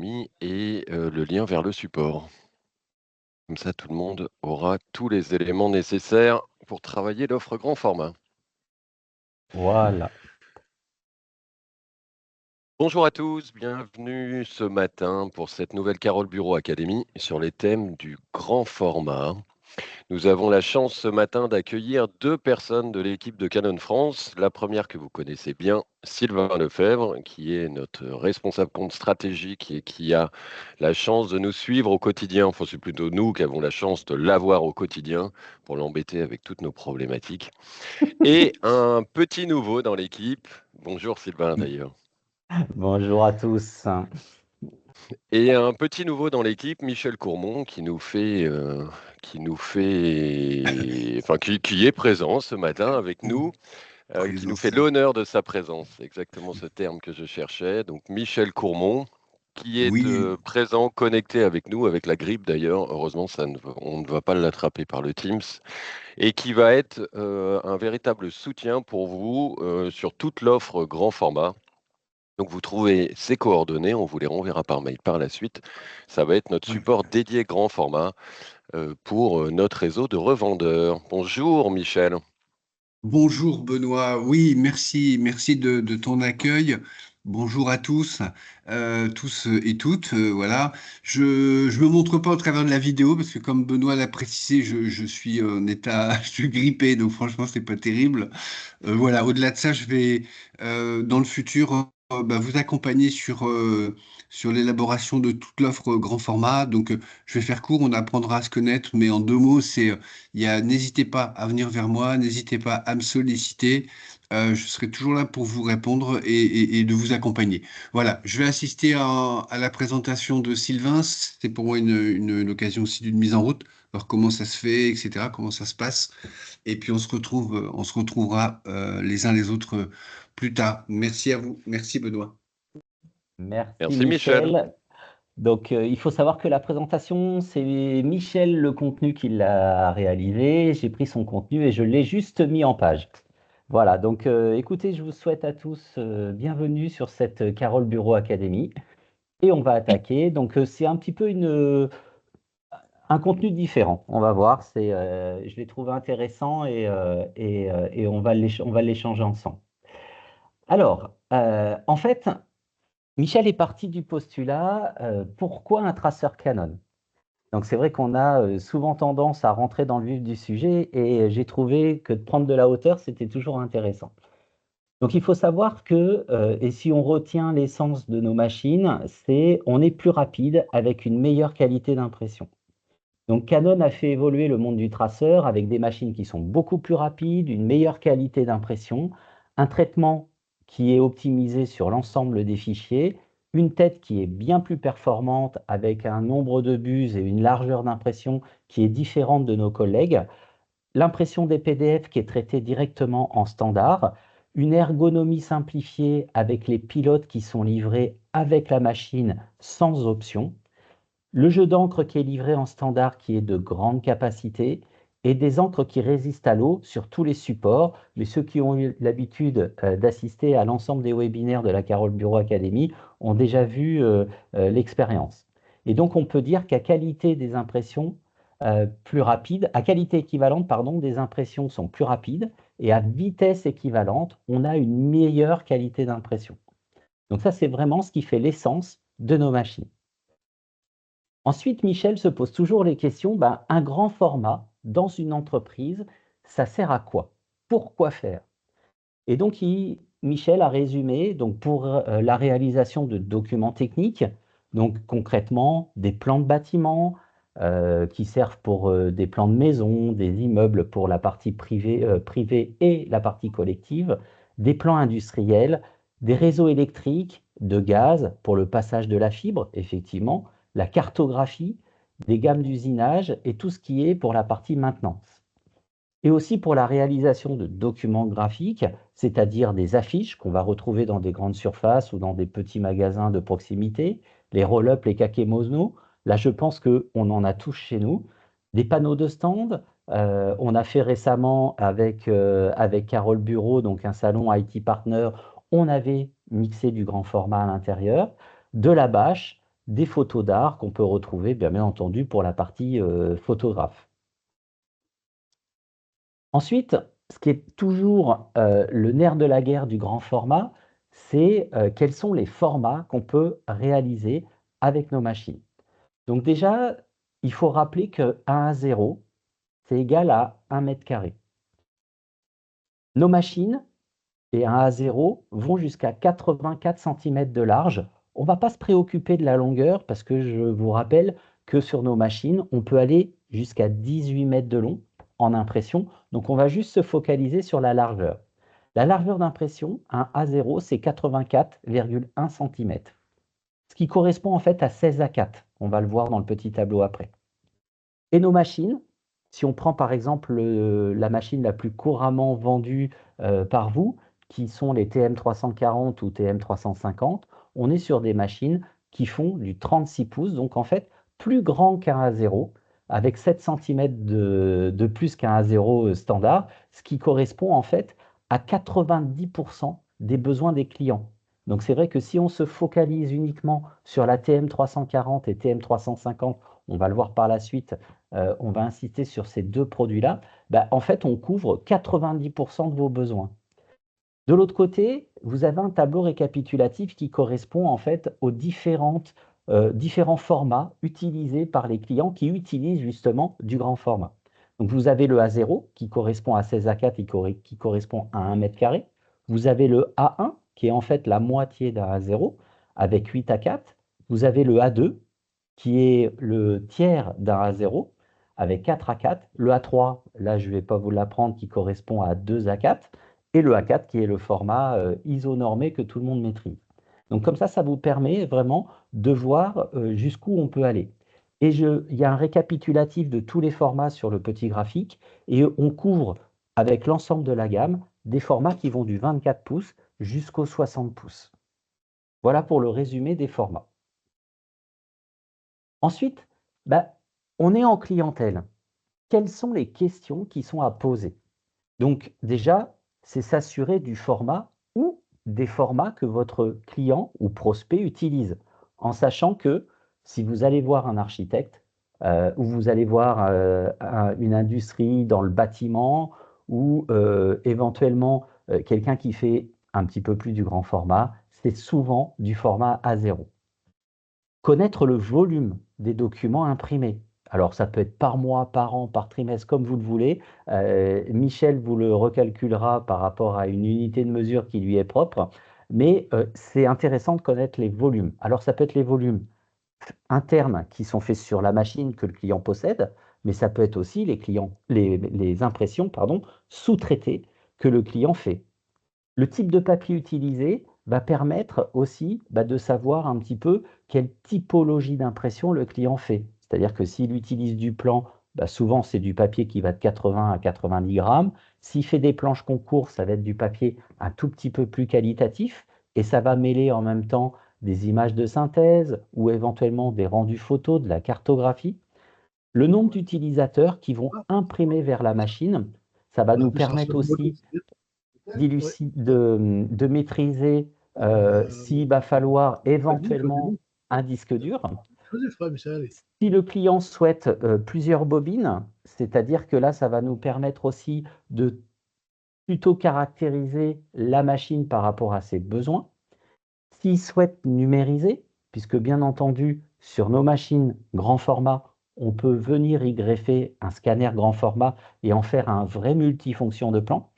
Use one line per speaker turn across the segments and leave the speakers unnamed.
Academy et le lien vers le support. Comme ça, tout le monde aura tous les éléments nécessaires pour travailler l'offre grand format.
Voilà.
Bonjour à tous, bienvenue ce matin pour cette nouvelle Carole Bureau Academy sur les thèmes du grand format. Nous avons la chance ce matin d'accueillir deux personnes de l'équipe de Canon France. La première que vous connaissez bien, Sylvain Lefebvre, qui est notre responsable compte stratégique et qui a la chance de nous suivre au quotidien. Enfin, c'est plutôt nous qui avons la chance de l'avoir au quotidien pour l'embêter avec toutes nos problématiques. Et un petit nouveau dans l'équipe. Bonjour Sylvain d'ailleurs.
Bonjour à tous.
Et un petit nouveau dans l'équipe, Michel Courmont, enfin, qui est présent ce matin avec nous, qui nous fait
Présence.
l'honneur de sa présence. C'est exactement ce terme que je cherchais. Donc, Michel Courmont, qui est
Oui,
présent, connecté avec nous, avec la grippe d'ailleurs. Heureusement, on ne va pas l'attraper par le Teams. Et qui va être un véritable soutien pour vous sur toute l'offre grand format. Donc vous trouvez ces coordonnées, on vous les renverra par mail par la suite. Ça va être notre
ouais.
support dédié grand format pour notre réseau de revendeurs. Bonjour Michel.
Bonjour Benoît. Oui, merci de ton accueil. Bonjour à tous et toutes. Voilà. Je me montre pas au travers de la vidéo parce que comme Benoît l'a précisé, je suis en état, je suis grippé, donc franchement c'est pas terrible. Voilà. Au-delà de ça, je vais dans le futur vous accompagner sur l'élaboration de toute l'offre grand format. Donc je vais faire court, on apprendra à se connaître, mais en deux mots, n'hésitez pas à venir vers moi, n'hésitez pas à me solliciter. Je serai toujours là pour vous répondre et de vous accompagner. Voilà, je vais assister à la présentation de Sylvain. C'est pour moi une occasion aussi d'une mise en route, voir comment ça se fait, etc., comment ça se passe. Et puis on se retrouvera les uns les autres plus tard. Merci à vous. Merci Benoît.
Merci
Merci Michel.
Michel. Donc, il faut savoir que la présentation, c'est Michel le contenu qui l'a réalisé. J'ai pris son contenu et je l'ai juste mis en page. Voilà, donc écoutez, je vous souhaite à tous bienvenue sur cette Carole Bureau Academy. Et on va attaquer. Donc, c'est un petit peu un contenu différent. On va voir. Je l'ai trouvé intéressant et on va l'échanger ensemble. Alors, en fait, Michel est parti du postulat, pourquoi un traceur Canon? Donc c'est vrai qu'on a souvent tendance à rentrer dans le vif du sujet et j'ai trouvé que de prendre de la hauteur, c'était toujours intéressant. Donc il faut savoir que, et si on retient l'essence de nos machines, c'est on est plus rapide avec une meilleure qualité d'impression. Donc Canon a fait évoluer le monde du traceur avec des machines qui sont beaucoup plus rapides, une meilleure qualité d'impression, un traitement qui est optimisé sur l'ensemble des fichiers, une tête qui est bien plus performante avec un nombre de buses et une largeur d'impression qui est différente de nos collègues, l'impression des PDF qui est traitée directement en standard, une ergonomie simplifiée avec les pilotes qui sont livrés avec la machine sans option, le jeu d'encre qui est livré en standard qui est de grande capacité et des encres qui résistent à l'eau sur tous les supports. Mais ceux qui ont eu l'habitude d'assister à l'ensemble des webinaires de la Carole Bureau Academy ont déjà vu l'expérience. Et donc on peut dire qu'à qualité des impressions plus rapides, à qualité équivalente, pardon, des impressions sont plus rapides et à vitesse équivalente, on a une meilleure qualité d'impression. Donc ça, c'est vraiment ce qui fait l'essence de nos machines. Ensuite, Michel se pose toujours les questions, un grand format dans une entreprise, ça sert à quoi? Pourquoi faire? Et donc, Michel a résumé donc pour la réalisation de documents techniques, donc concrètement des plans de bâtiments qui servent pour des plans de maison, des immeubles pour la partie privée et la partie collective, des plans industriels, des réseaux électriques, de gaz pour le passage de la fibre, effectivement, la cartographie, des gammes d'usinage et tout ce qui est pour la partie maintenance. Et aussi pour la réalisation de documents graphiques, c'est-à-dire des affiches qu'on va retrouver dans des grandes surfaces ou dans des petits magasins de proximité, les roll-up, les kakémonos. Là, je pense qu'on en a tous chez nous. Des panneaux de stand. On a fait récemment avec Carole Bureau, donc un salon IT Partner, on avait mixé du grand format à l'intérieur, de la bâche, des photos d'art qu'on peut retrouver, bien entendu, pour la partie photographe. Ensuite, ce qui est toujours le nerf de la guerre du grand format, c'est quels sont les formats qu'on peut réaliser avec nos machines. Donc déjà, il faut rappeler que 1 à 0, c'est égal à 1 mètre carré. Nos machines, et 1 à 0, vont jusqu'à 84 cm de large. On ne va pas se préoccuper de la longueur parce que je vous rappelle que sur nos machines, on peut aller jusqu'à 18 mètres de long en impression. Donc on va juste se focaliser sur la largeur. La largeur d'impression, 1 à 0, c'est 84,1 cm, ce qui correspond en fait à 16 à 4. On va le voir dans le petit tableau après. Et nos machines, si on prend par exemple la machine la plus couramment vendue par vous, qui sont les TM340 ou TM350, on est sur des machines qui font du 36 pouces, donc en fait plus grand qu'un A0, avec 7 cm de plus qu'un A0 standard, ce qui correspond en fait à 90% des besoins des clients. Donc c'est vrai que si on se focalise uniquement sur la TM340 et TM350, on va le voir par la suite, on va insister sur ces deux produits-là, en fait, on couvre 90% de vos besoins. De l'autre côté, vous avez un tableau récapitulatif qui correspond en fait aux différents formats utilisés par les clients qui utilisent justement du grand format. Donc vous avez le A0 qui correspond à 16 à 4 et qui correspond à 1 mètre carré. Vous avez le A1 qui est en fait la moitié d'un A0 avec 8 à 4. Vous avez le A2 qui est le tiers d'un A0 avec 4 à 4. Le A3, là je ne vais pas vous l'apprendre, qui correspond à 2 à 4. Et le A4 qui est le format isonormé que tout le monde maîtrise. Donc comme ça vous permet vraiment de voir jusqu'où on peut aller. Et il y a un récapitulatif de tous les formats sur le petit graphique et on couvre avec l'ensemble de la gamme des formats qui vont du 24 pouces jusqu'au 60 pouces. Voilà pour le résumé des formats. Ensuite, on est en clientèle. Quelles sont les questions qui sont à poser? Donc déjà, c'est s'assurer du format ou des formats que votre client ou prospect utilise, en sachant que si vous allez voir un architecte ou vous allez voir une industrie dans le bâtiment ou éventuellement quelqu'un qui fait un petit peu plus du grand format, c'est souvent du format A0. Connaître le volume des documents imprimés. Alors, ça peut être par mois, par an, par trimestre, comme vous le voulez. Michel vous le recalculera par rapport à une unité de mesure qui lui est propre. Mais c'est intéressant de connaître les volumes. Alors, ça peut être les volumes internes qui sont faits sur la machine que le client possède, mais ça peut être aussi les impressions sous-traitées que le client fait. Le type de papier utilisé va permettre aussi de savoir un petit peu quelle typologie d'impression le client fait. C'est-à-dire que s'il utilise du plan, souvent c'est du papier qui va de 80 à 90 grammes. S'il fait des planches concours, ça va être du papier un tout petit peu plus qualitatif et ça va mêler en même temps des images de synthèse ou éventuellement des rendus photos, de la cartographie. Le nombre d'utilisateurs qui vont imprimer vers la machine, ça va nous permettre aussi de maîtriser s'il va falloir éventuellement un disque dur. Si le client souhaite plusieurs bobines, c'est-à-dire que là, ça va nous permettre aussi de plutôt caractériser la machine par rapport à ses besoins. S'il souhaite numériser, puisque bien entendu, sur nos machines grand format, on peut venir y greffer un scanner grand format et en faire un vrai multifonction de plan.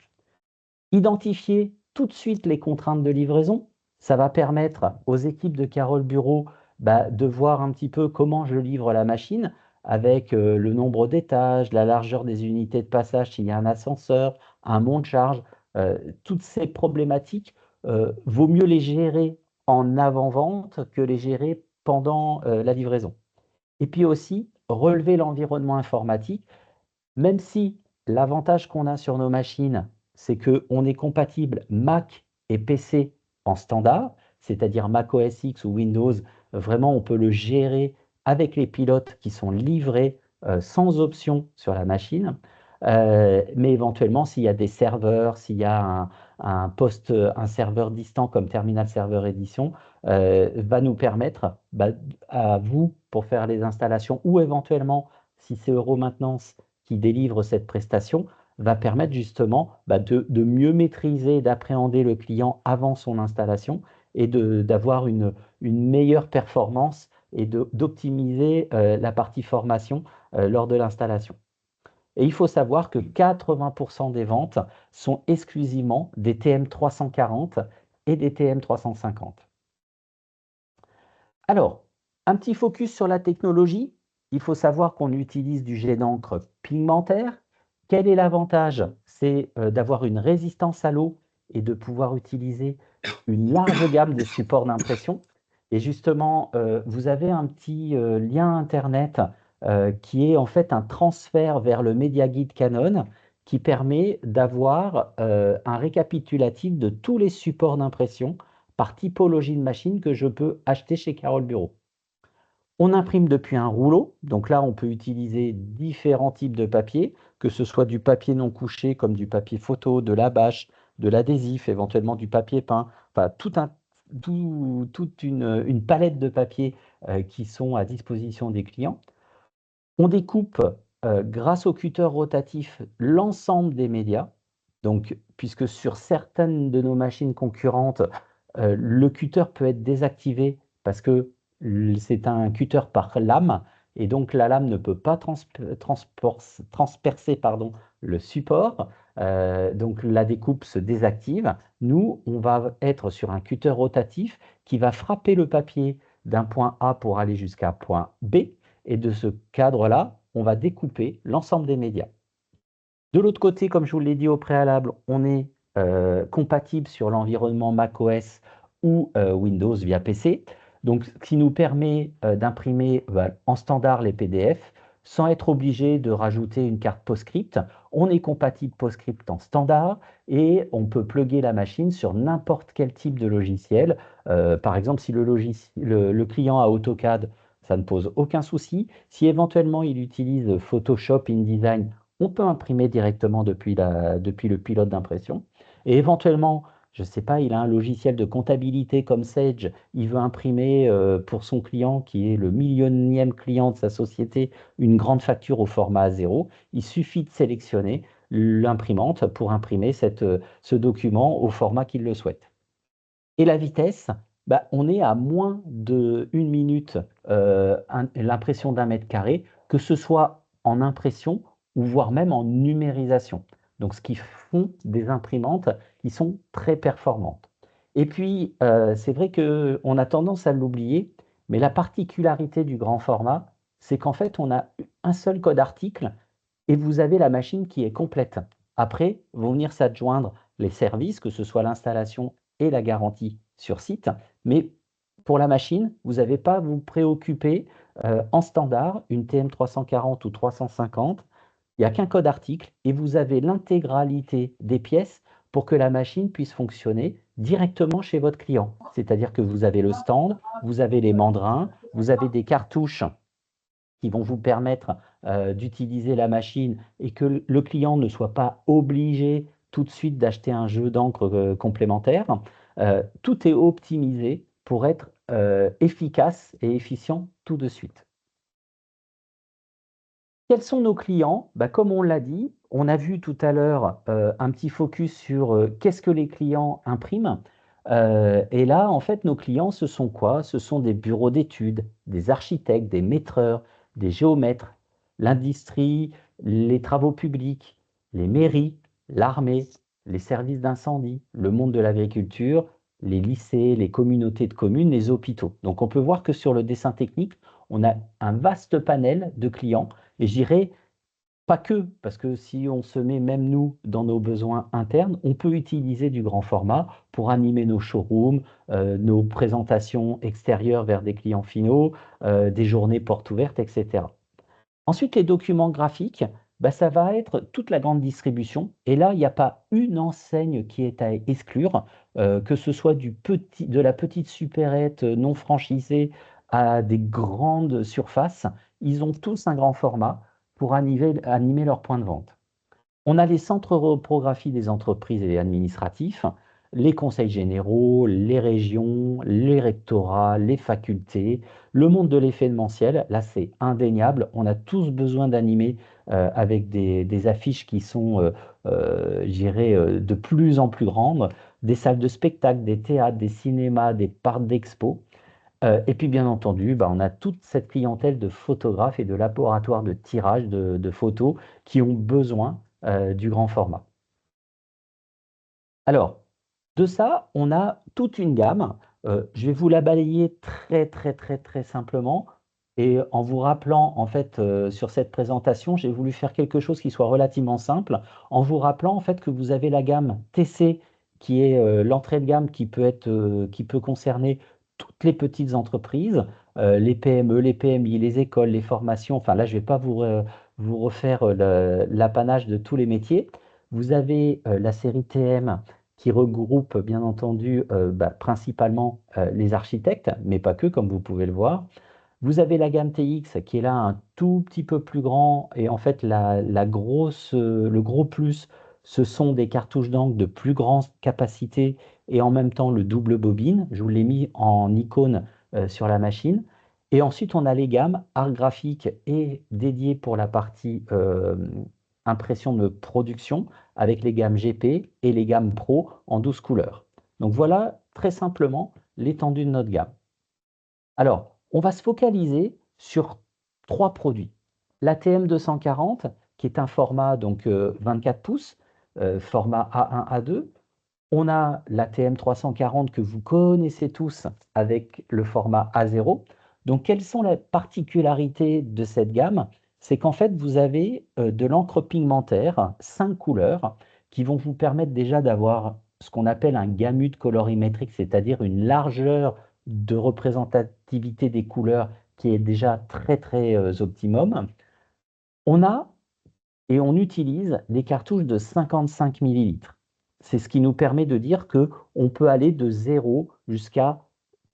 Identifier tout de suite les contraintes de livraison, ça va permettre aux équipes de Carole Bureau de voir un petit peu comment je livre la machine avec le nombre d'étages, la largeur des unités de passage, s'il y a un ascenseur, un monte-charge. Toutes ces problématiques, vaut mieux les gérer en avant-vente que les gérer pendant la livraison. Et puis aussi, relever l'environnement informatique, même si l'avantage qu'on a sur nos machines, c'est qu'on est compatible Mac et PC en standard, c'est-à-dire Mac OS X ou Windows, vraiment on peut le gérer avec les pilotes qui sont livrés sans option sur la machine. Mais éventuellement, s'il y a des serveurs, s'il y a un serveur distant comme Terminal Server Edition, va nous permettre, à vous, pour faire les installations, ou éventuellement, si c'est Euromaintenance qui délivre cette prestation, va permettre justement de mieux maîtriser, d'appréhender le client avant son installation et d'avoir une meilleure performance et d'optimiser la partie formation lors de l'installation. Et il faut savoir que 80% des ventes sont exclusivement des TM340 et des TM350. Alors, un petit focus sur la technologie. Il faut savoir qu'on utilise du jet d'encre pigmentaire. Quel est l'avantage? C'est d'avoir une résistance à l'eau et de pouvoir utiliser une large gamme de supports d'impression. Et justement, vous avez un petit lien Internet qui est en fait un transfert vers le Media Guide Canon qui permet d'avoir un récapitulatif de tous les supports d'impression par typologie de machine que je peux acheter chez Carole Bureau. On imprime depuis un rouleau, donc là on peut utiliser différents types de papier, que ce soit du papier non couché comme du papier photo, de la bâche, de l'adhésif, éventuellement du papier peint, enfin toute une palette de papiers qui sont à disposition des clients. On découpe grâce au cutter rotatif l'ensemble des médias, donc puisque sur certaines de nos machines concurrentes, le cutter peut être désactivé parce que c'est un cutter par lame et donc la lame ne peut pas transpercer le support. Donc la découpe se désactive. Nous, on va être sur un cutter rotatif qui va frapper le papier d'un point A pour aller jusqu'à point B. Et de ce cadre-là, on va découper l'ensemble des médias. De l'autre côté, comme je vous l'ai dit au préalable, on est compatible sur l'environnement macOS ou Windows via PC, donc ce qui nous permet d'imprimer en standard les PDF sans être obligé de rajouter une carte PostScript. On est compatible PostScript en standard et on peut plugger la machine sur n'importe quel type de logiciel. Par exemple, si le client a AutoCAD, ça ne pose aucun souci. Si éventuellement il utilise Photoshop, InDesign, on peut imprimer directement depuis le pilote d'impression. Et éventuellement, je ne sais pas, il a un logiciel de comptabilité comme Sage, il veut imprimer pour son client, qui est le millionième client de sa société, une grande facture au format A0. Il suffit de sélectionner l'imprimante pour imprimer ce document au format qu'il le souhaite. Et la vitesse, on est à moins de 1 minute l'impression d'un mètre carré, que ce soit en impression ou voire même en numérisation. Donc, ce qui font des imprimantes qui sont très performantes. Et puis, c'est vrai qu'on a tendance à l'oublier, mais la particularité du grand format, c'est qu'en fait, on a un seul code article et vous avez la machine qui est complète. Après, vont venir s'adjoindre les services, que ce soit l'installation et la garantie sur site, mais pour la machine, vous n'avez pas à vous préoccuper en standard, une TM340 ou 350, il n'y a qu'un code article et vous avez l'intégralité des pièces pour que la machine puisse fonctionner directement chez votre client. C'est-à-dire que vous avez le stand, vous avez les mandrins, vous avez des cartouches qui vont vous permettre d'utiliser la machine et que le client ne soit pas obligé tout de suite d'acheter un jeu d'encre complémentaire. Tout est optimisé pour être efficace et efficient tout de suite. Quels sont nos clients? Comme on l'a dit, on a vu tout à l'heure un petit focus sur qu'est-ce que les clients impriment. Et là, en fait, nos clients, ce sont quoi? Ce sont des bureaux d'études, des architectes, des maîtreurs, des géomètres, l'industrie, les travaux publics, les mairies, l'armée, les services d'incendie, le monde de l'agriculture, les lycées, les communautés de communes, les hôpitaux. Donc, on peut voir que sur le dessin technique, on a un vaste panel de clients. Et je dirais pas que, parce que si on se met même nous dans nos besoins internes, on peut utiliser du grand format pour animer nos showrooms, nos présentations extérieures vers des clients finaux, des journées portes ouvertes, etc. Ensuite, les documents graphiques, ça va être toute la grande distribution. Et là, il n'y a pas une enseigne qui est à exclure, que ce soit de la petite supérette non franchisée à des grandes surfaces. Ils ont tous un grand format pour animer leur point de vente. On a les centres reprographie des entreprises et administratifs. les conseils généraux, les régions, les rectorats, les facultés, le monde de l'événementiel. Là, c'est indéniable. On a tous besoin d'animer avec des affiches qui sont, je dirais, de plus en plus grandes, des salles de spectacle, des théâtres, des cinémas, des parcs d'expo. Et puis, bien entendu, bah, on a toute cette clientèle de photographes et de laboratoires de tirage de photos qui ont besoin du grand format. Alors, de ça, on a toute une gamme. Je vais vous la balayer très, très, très, très simplement. Et en vous rappelant, en fait, sur cette présentation, j'ai voulu faire quelque chose qui soit relativement simple, en vous rappelant, en fait, que vous avez la gamme TC, qui est l'entrée de gamme qui peut concerner toutes les petites entreprises, les PME, les PMI, les écoles, les formations. Enfin, là, je ne vais pas vous refaire l'apanage de tous les métiers. Vous avez la série TM qui regroupe bien entendu principalement les architectes, mais pas que, comme vous pouvez le voir. Vous avez la gamme TX qui est là un tout petit peu plus grand et en fait le gros plus, ce sont des cartouches d'encre de plus grande capacité et en même temps le double bobine. Je vous l'ai mis en icône sur la machine. Et ensuite, on a les gammes art graphique et dédiées pour la partie impression de production avec les gammes GP et les gammes Pro en 12 couleurs. Donc voilà très simplement l'étendue de notre gamme. Alors, on va se focaliser sur 3 produits. La TM240, qui est un format donc 24 pouces, format A1, A2. On a la TM340 que vous connaissez tous avec le format A0. Donc, quelles sont les particularités de cette gamme? C'est qu'en fait, vous avez de l'encre pigmentaire, 5 couleurs, qui vont vous permettre déjà d'avoir ce qu'on appelle un gamut colorimétrique, c'est-à-dire une largeur de représentativité des couleurs qui est déjà très, très optimum. On a et on utilise des cartouches de 55 millilitres. C'est ce qui nous permet de dire qu'on peut aller de 0 jusqu'à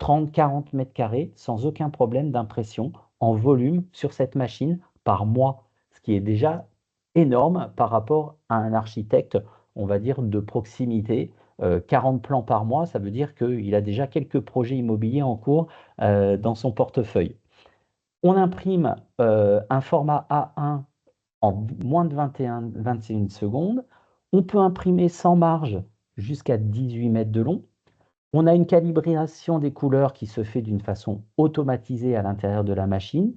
30-40 mètres carrés sans aucun problème d'impression en volume sur cette machine par mois, ce qui est déjà énorme par rapport à un architecte, on va dire, de proximité. 40 plans par mois, ça veut dire qu'il a déjà quelques projets immobiliers en cours dans son portefeuille. On imprime un format A1 en moins de 21 secondes. On peut imprimer sans marge jusqu'à 18 mètres de long. On a une calibration des couleurs qui se fait d'une façon automatisée à l'intérieur de la machine.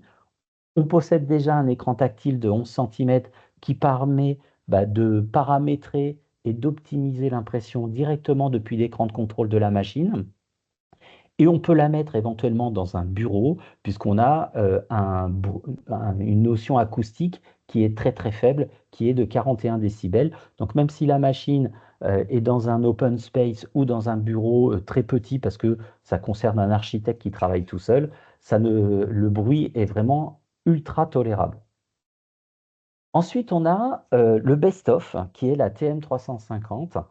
On possède déjà un écran tactile de 11 cm qui permet de paramétrer et d'optimiser l'impression directement depuis l'écran de contrôle de la machine. Et on peut la mettre éventuellement dans un bureau, puisqu'on a une notion acoustique qui est très très faible, qui est de 41 décibels. Donc même si la machine est dans un open space ou dans un bureau très petit, parce que ça concerne un architecte qui travaille tout seul, le bruit est vraiment ultra tolérable. Ensuite, on a le best-of, qui est la TM350,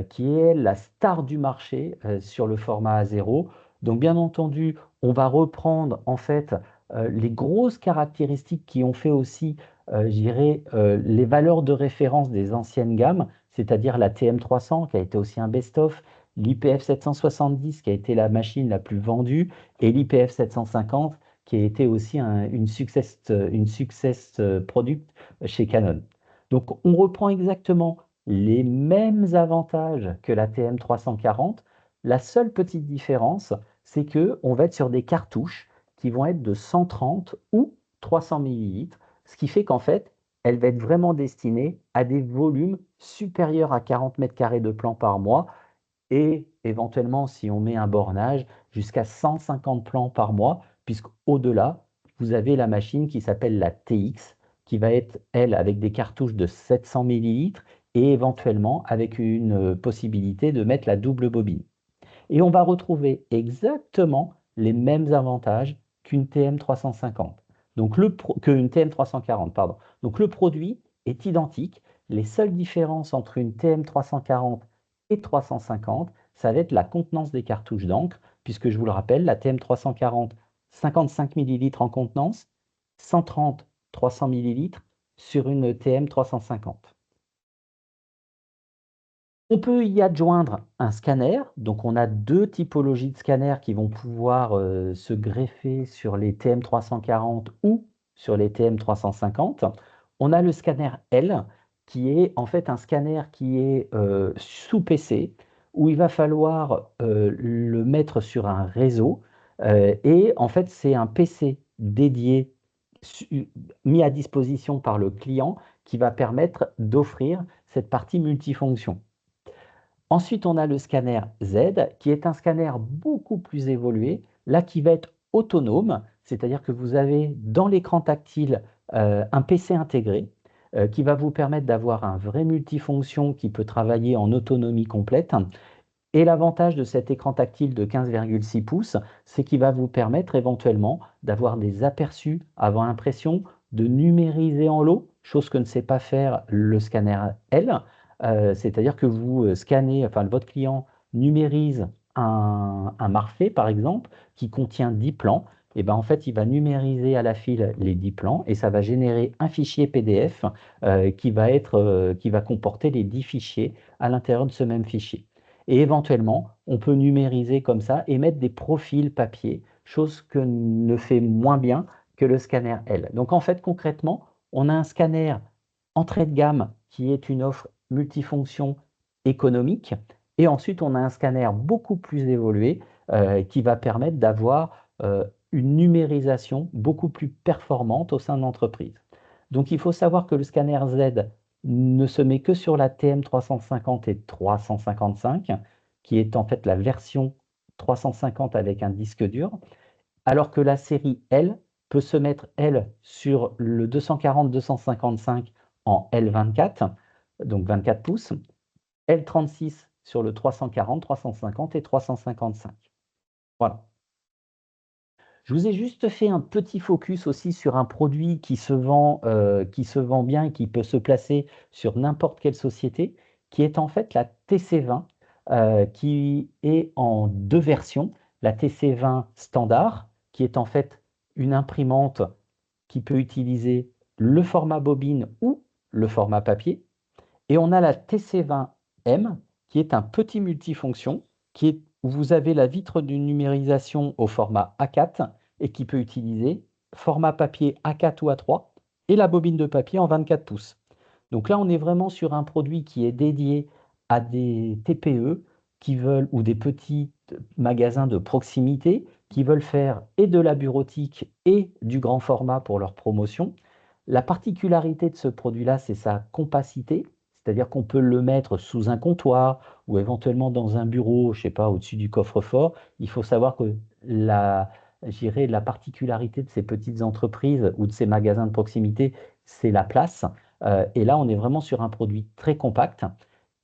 qui est la star du marché sur le format A0. Donc, bien entendu, on va reprendre en fait les grosses caractéristiques qui ont fait aussi, je dirais, les valeurs de référence des anciennes gammes, c'est-à-dire la TM300, qui a été aussi un best-of, l'IPF 770, qui a été la machine la plus vendue, et l'IPF 750, qui a été aussi une success product chez Canon. Donc, on reprend exactement les mêmes avantages que la TM340. La seule petite différence, c'est qu'on va être sur des cartouches qui vont être de 130 ou 300 millilitres, ce qui fait qu'en fait, elle va être vraiment destinée à des volumes supérieurs à 40 mètres carrés de plan par mois et éventuellement, si on met un bornage, jusqu'à 150 plans par mois, puisqu'au-delà, vous avez la machine qui s'appelle la TX, qui va être, elle, avec des cartouches de 700 millilitres et éventuellement avec une possibilité de mettre la double bobine. Et on va retrouver exactement les mêmes avantages qu'une TM350, donc qu'une TM340, pardon. Donc le produit est identique. Les seules différences entre une TM340 et 350, ça va être la contenance des cartouches d'encre, puisque je vous le rappelle, la TM340, 55 ml en contenance, 130, 300 ml sur une TM350. On peut y adjoindre un scanner. Donc, on a deux typologies de scanners qui vont pouvoir se greffer sur les TM340 ou sur les TM350. On a le scanner L, qui est en fait un scanner qui est sous PC, où il va falloir le mettre sur un réseau. Et en fait, c'est un PC dédié, mis à disposition par le client, qui va permettre d'offrir cette partie multifonction. Ensuite, on a le scanner Z, qui est un scanner beaucoup plus évolué, là qui va être autonome, c'est-à-dire que vous avez dans l'écran tactile un PC intégré qui va vous permettre d'avoir un vrai multifonction qui peut travailler en autonomie complète. Et l'avantage de cet écran tactile de 15,6 pouces, c'est qu'il va vous permettre éventuellement d'avoir des aperçus avant impression, de numériser en lot, chose que ne sait pas faire le scanner L. C'est-à-dire que vous scannez, enfin votre client numérise un marfait, par exemple, qui contient 10 plans. Et ben en fait, il va numériser à la file les 10 plans et ça va générer un fichier PDF qui va comporter les 10 fichiers à l'intérieur de ce même fichier. Et éventuellement, on peut numériser comme ça et mettre des profils papier, chose que ne fait moins bien que le scanner L. Donc en fait, concrètement, on a un scanner entrée de gamme qui est une offre multifonction économique. Et ensuite, on a un scanner beaucoup plus évolué qui va permettre d'avoir une numérisation beaucoup plus performante au sein de l'entreprise. Donc il faut savoir que le scanner Z ne se met que sur la TM350 et 355, qui est en fait la version 350 avec un disque dur, alors que la série L peut se mettre, elle, sur le 240-255 en L24, donc 24 pouces, L36 sur le 340, 350 et 355. Voilà. Je vous ai juste fait un petit focus aussi sur un produit qui se vend bien et qui peut se placer sur n'importe quelle société, qui est en fait la TC20, qui est en deux versions. La TC20 standard, qui est en fait une imprimante qui peut utiliser le format bobine ou le format papier. Et on a la TC20M, qui est un petit multifonction, où vous avez la vitre de numérisation au format A4 et qui peut utiliser format papier A4 ou A3 et la bobine de papier en 24 pouces. Donc là, on est vraiment sur un produit qui est dédié à des TPE qui veulent, ou des petits magasins de proximité qui veulent faire et de la bureautique et du grand format pour leur promotion. La particularité de ce produit-là, c'est sa compacité, c'est-à-dire qu'on peut le mettre sous un comptoir ou éventuellement dans un bureau, je ne sais pas, au-dessus du coffre-fort. Il faut savoir que la particularité de ces petites entreprises ou de ces magasins de proximité, c'est la place. Et là, on est vraiment sur un produit très compact.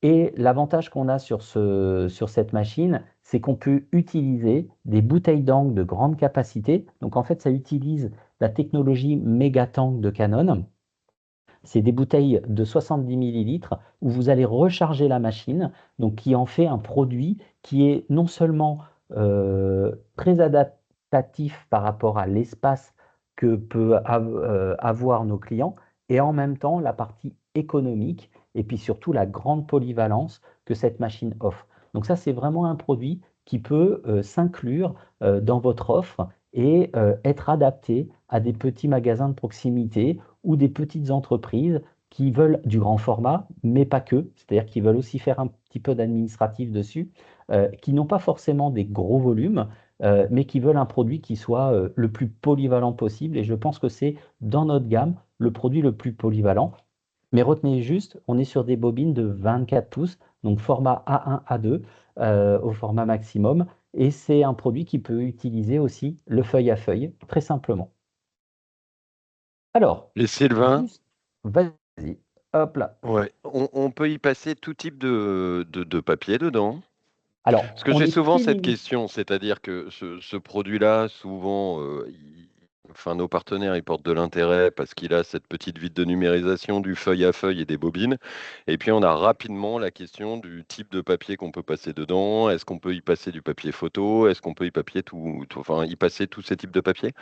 Et l'avantage qu'on a sur cette machine, c'est qu'on peut utiliser des bouteilles d'encre de grande capacité. Donc en fait, ça utilise la technologie Megatank de Canon. C'est des bouteilles de 70 millilitres où vous allez recharger la machine, donc qui en fait un produit qui est non seulement très adaptatif par rapport à l'espace que peuvent avoir nos clients, et en même temps la partie économique, et puis surtout la grande polyvalence que cette machine offre. Donc ça, c'est vraiment un produit qui peut s'inclure dans votre offre et être adapté à des petits magasins de proximité ou des petites entreprises qui veulent du grand format, mais pas que, c'est-à-dire qui veulent aussi faire un petit peu d'administratif dessus, qui n'ont pas forcément des gros volumes, mais qui veulent un produit qui soit le plus polyvalent possible. Et je pense que c'est dans notre gamme le produit le plus polyvalent. Mais retenez juste, on est sur des bobines de 24 pouces, donc format A1, A2 au format maximum. Et c'est un produit qui peut utiliser aussi le feuille à feuille, très simplement. Alors,
Et Sylvain,
juste, vas-y, hop là.
ouais, on peut y passer tout type de papier dedans.
Alors,
Parce que
on
j'ai
est
souvent
très
cette
limité.
question, c'est-à-dire que ce produit-là, souvent, enfin, nos partenaires, ils portent de l'intérêt parce qu'il a cette petite vitre de numérisation du feuille à feuille et des bobines. Et puis, on a rapidement la question du type de papier qu'on peut passer dedans. Est-ce qu'on peut y passer du papier photo? Est-ce qu'on peut y passer y passer tous ces types de papier?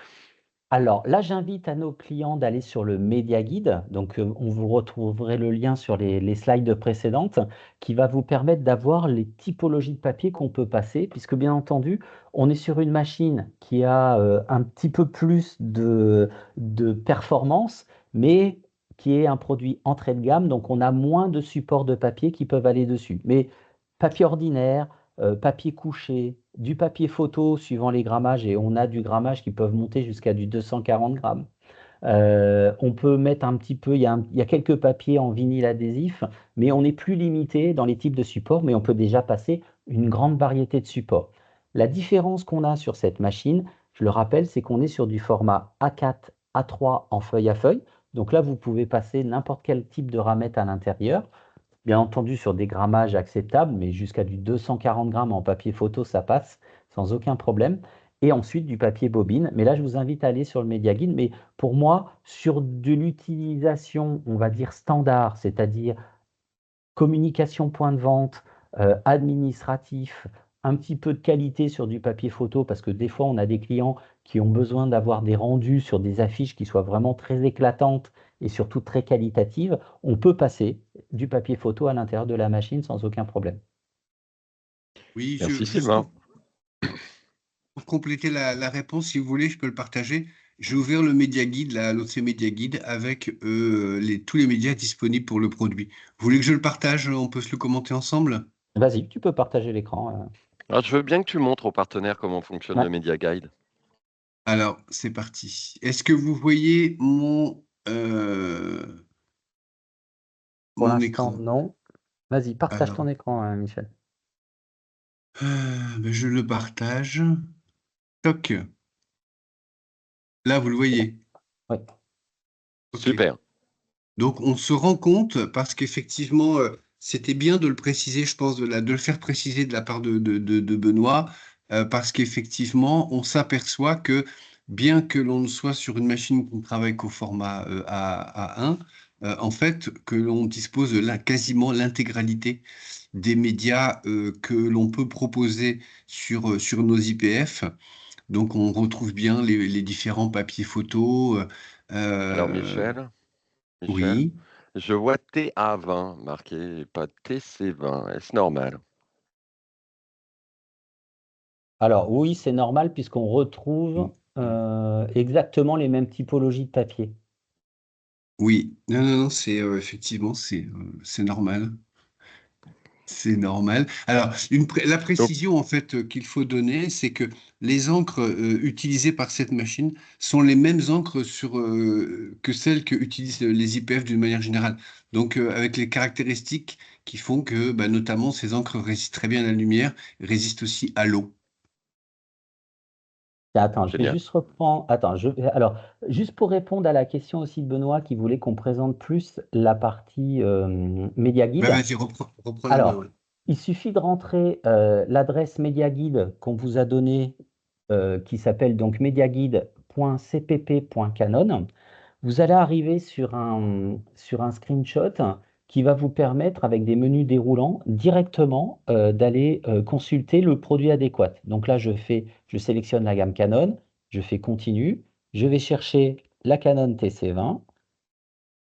Alors là, j'invite à nos clients d'aller sur le Média Guide. Donc, on vous retrouverez le lien sur les slides précédentes qui va vous permettre d'avoir les typologies de papier qu'on peut passer, puisque bien entendu, on est sur une machine qui a un petit peu plus de performance, mais qui est un produit entrée de gamme. Donc, on a moins de supports de papier qui peuvent aller dessus. Mais papier ordinaire, papier couché, du papier photo suivant les grammages, et on a du grammage qui peuvent monter jusqu'à du 240 grammes. On peut mettre un petit peu, il y a quelques papiers en vinyle adhésif, mais on est plus limité dans les types de supports, mais on peut déjà passer une grande variété de supports. La différence qu'on a sur cette machine, je le rappelle, c'est qu'on est sur du format A4, A3 en feuille à feuille. Donc là, vous pouvez passer n'importe quel type de ramette à l'intérieur. Bien entendu, sur des grammages acceptables, mais jusqu'à du 240 grammes en papier photo, ça passe sans aucun problème. Et ensuite, du papier bobine. Mais là, je vous invite à aller sur le Media Guide. Mais pour moi, sur de l'utilisation, on va dire standard, c'est-à-dire communication point de vente, administratif, un petit peu de qualité sur du papier photo, parce que des fois, on a des clients qui ont besoin d'avoir des rendus sur des affiches qui soient vraiment très éclatantes et surtout très qualitatives. On peut passer du papier photo à l'intérieur de la machine sans aucun problème.
Oui,
Merci
juste
Sylvain.
pour compléter la réponse, si vous voulez, je peux le partager. J'ai ouvert le Média Guide, l'OC Média Guide, avec tous les médias disponibles pour le produit. Vous voulez que je le partage? On peut se le commenter ensemble?
Vas-y, tu peux partager l'écran.
Alors, je veux bien que tu montres aux partenaires comment fonctionne
Ouais.
le Media Guide.
Alors, c'est parti. Est-ce que vous voyez
Pour
mon
l'instant,
écran?
non. Vas-y, partage
Alors,
ton écran, Michel.
ben, je le partage. Toc. Là, vous le
C'est bon.
voyez.
Ouais.
OK.
Super.
Donc, on se rend compte, parce qu'effectivement, c'était bien de le préciser, je pense, de le faire préciser de la part de Benoît, parce qu'effectivement, on s'aperçoit que bien que l'on ne soit sur une machine qui ne travaille qu'au format A1, en fait, que l'on dispose de quasiment l'intégralité des médias que l'on peut proposer sur nos IPF. Donc, on retrouve bien les différents papiers photos.
Alors
euh,
Michel,
oui.
je vois TA20 marqué, et pas TC20. Est-ce normal?
Alors oui, c'est normal puisqu'on retrouve exactement les mêmes typologies de papier.
Oui, non, non, non, c'est effectivement, c'est normal. C'est normal. Alors, la
Donc,
précision en fait qu'il faut donner, c'est que les encres utilisées par cette machine sont les mêmes encres que celles que utilisent les IPF d'une manière générale. Donc, avec les caractéristiques qui font que, bah, notamment, ces encres résistent très bien à la lumière, résistent aussi à l'eau.
Attends, je vais
génial.
juste reprendre. Attends, alors, juste pour répondre à la question aussi de Benoît qui voulait qu'on présente plus la partie Média
Bah,
Guide.
vas-y, reprends la main.
Alors,
Ouais.
il suffit de rentrer l'adresse Média Guide qu'on vous a donnée, qui s'appelle donc mediaguide.cpp.canon. Vous allez arriver sur un screenshot qui va vous permettre, avec des menus déroulants, directement d'aller consulter le produit adéquat. Donc là, je sélectionne la gamme Canon, je fais continue, je vais chercher la Canon TC20.